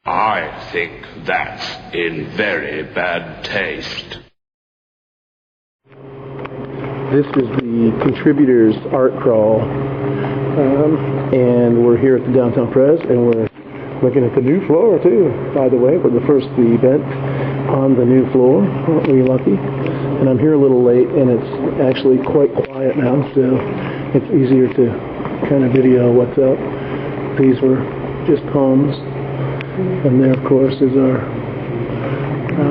I think that's in very bad taste. This is the Contributors Art Crawl, and we're here at the Downtown Press, and we're looking at the new floor, too, by the way, for the first event on the new floor. Aren't we lucky? And I'm here a little late, and it's actually quite quiet now, so it's easier to kind of video what's up. These were just poems, and there, of course, is our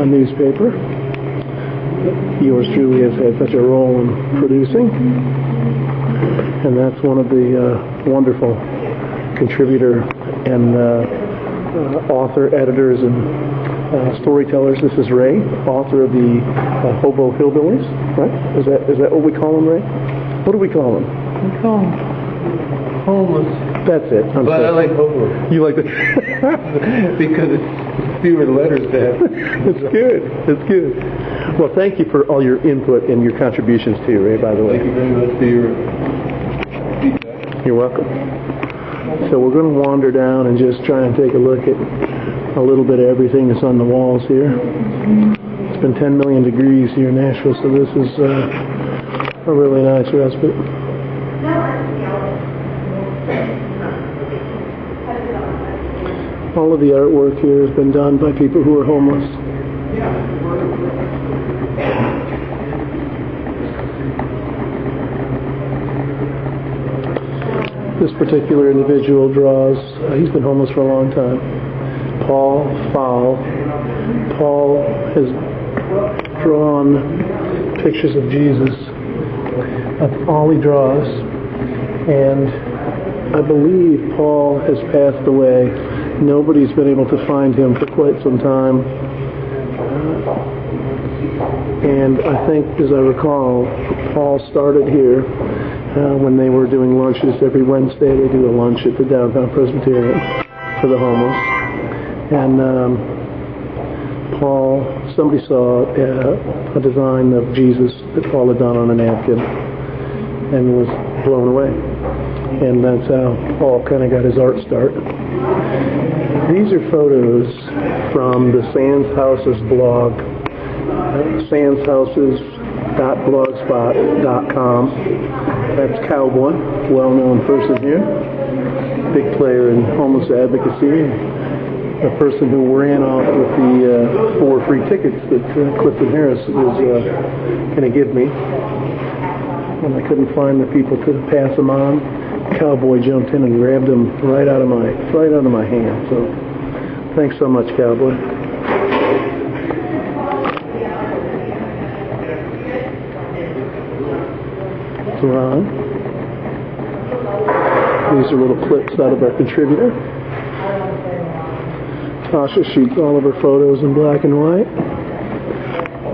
newspaper. Yours truly has had such a role in producing, and that's one of the wonderful contributor and author, editors, and storytellers. This is Ray, author of the Hobo Hillbillies, right? Is that what we call them, Ray? What do we call them? We call them homeless. That's it. But I like hobo. You like that? Because it's fewer letters to have. It's good. It's good. Well, thank you for all your input and your contributions too, Ray, by the way. Thank you very much for your feedback. You're welcome. So we're going to wander down and just try and take a look at a little bit of everything that's on the walls here. It's been 10 million degrees here in Nashville, so this is a really nice respite. All of the artwork here has been done by people who are homeless. This particular individual draws, he's been homeless for a long time. Paul Fowl. Paul has drawn pictures of Jesus. That's all he draws. And I believe Paul has passed away. Nobody's been able to find him for quite some time. And I think, as I recall, Paul started here when they were doing lunches every Wednesday. They do a lunch at the Downtown Presbyterian for the homeless. And Paul, somebody saw a design of Jesus that Paul had done on a napkin and was blown away. And that's how Paul kind of got his art start. These are photos from the Sands Houses blog, sandshouses.blogspot.com. That's Cowboy, well-known person here, big player in homeless advocacy, the person who ran off with the 4 free tickets that Clifton Harris was going to give me. When I couldn't find the people to pass them on, Cowboy jumped in and grabbed them right out of my hand. So, thanks so much, Cowboy. It's Ron. These are little clips out of our contributor. Tasha shoots all of her photos in black and white.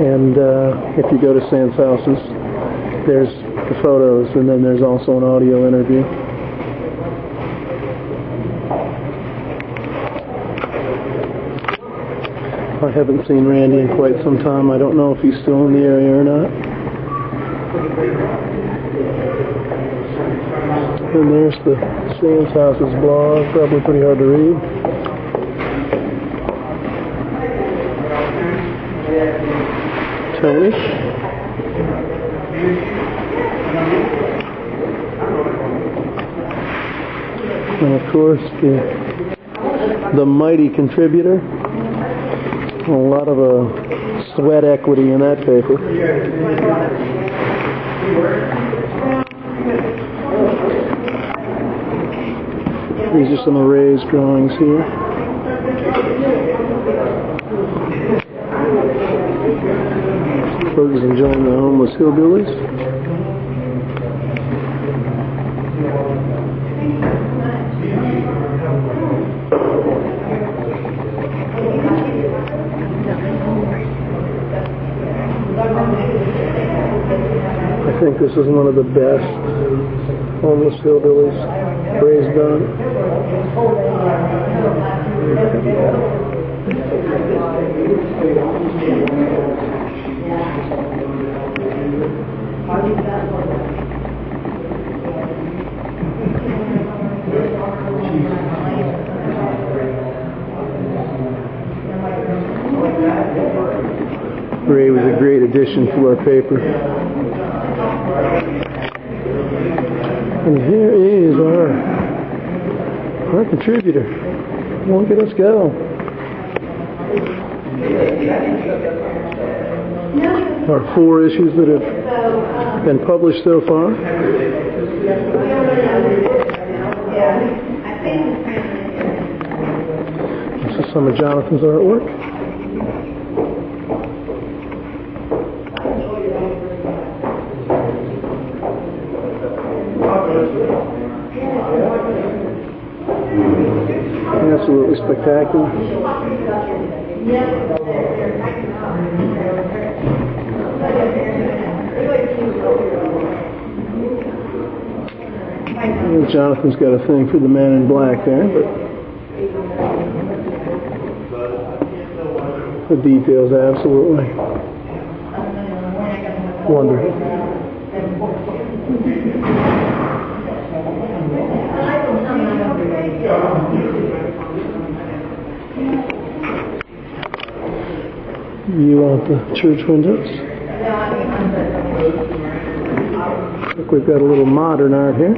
And if you go to Sands Houses, there's the photos, and then there's also an audio interview. I haven't seen Randy in quite some time. I don't know if he's still in the area or not. And there's the Sands Houses blog, probably pretty hard to read. Tony. And of course, the mighty contributor. A lot of sweat equity in that paper. These are some erased drawings here. Folks enjoying the homeless hillbillies. I think this is one of the best homeless hillbillies Ray's done. Ray was a great addition to our paper. And here is our contributor. Look at us go. Our 4 issues that have been published so far. This is some of Jonathan's artwork. Absolutely spectacular. And Jonathan's got a thing for the man in black there, but the details absolutely wonderful. You want the church windows? Look, we've got a little modern art here.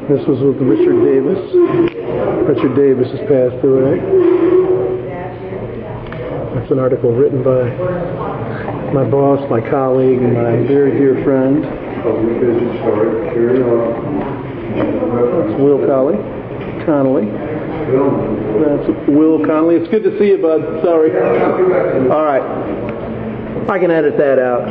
This was with Richard Davis. Richard Davis has passed away. That's an article written by my boss, my colleague, and my very dear friend. That's Will Connolly. That's Will Connolly. It's good to see you, bud. Sorry. All right. I can edit that out.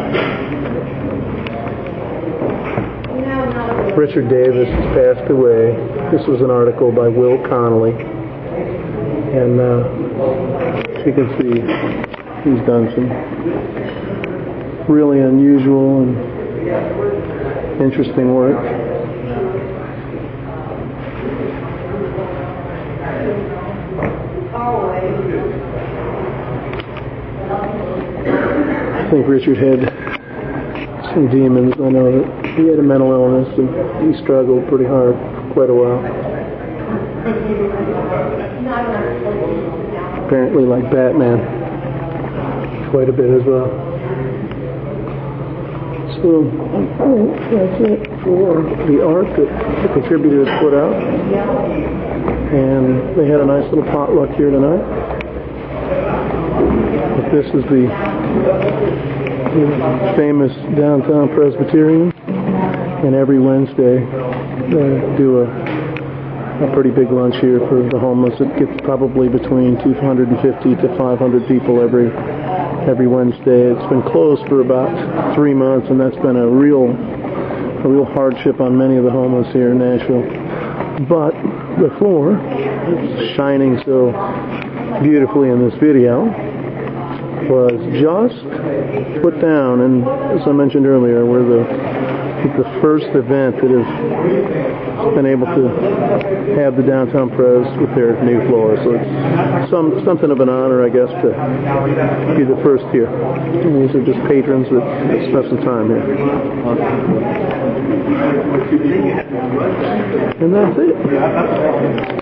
Richard Davis has passed away. This was an article by Will Connolly. And as you can see, he's done some really unusual and interesting work. I think Richard had some demons. I know that he had a mental illness and he struggled pretty hard for quite a while. Apparently like Batman quite a bit as well. So that's it for the art that the contributors put out. And they had a nice little potluck here tonight. But this is the famous downtown Presbyterian, and every Wednesday they do a pretty big lunch here for the homeless. It gets probably between 250 to 500 people every Wednesday. It's been closed for about 3 months, and that's been a real hardship on many of the homeless here in Nashville. But the floor, it's shining so beautifully in this video, was just put down, and as I mentioned earlier, we're the first event that has been able to have the downtown Pres with their new floor. So it's something of an honor, I guess, to be the first here. And these are just patrons that spent some time here. And that's it.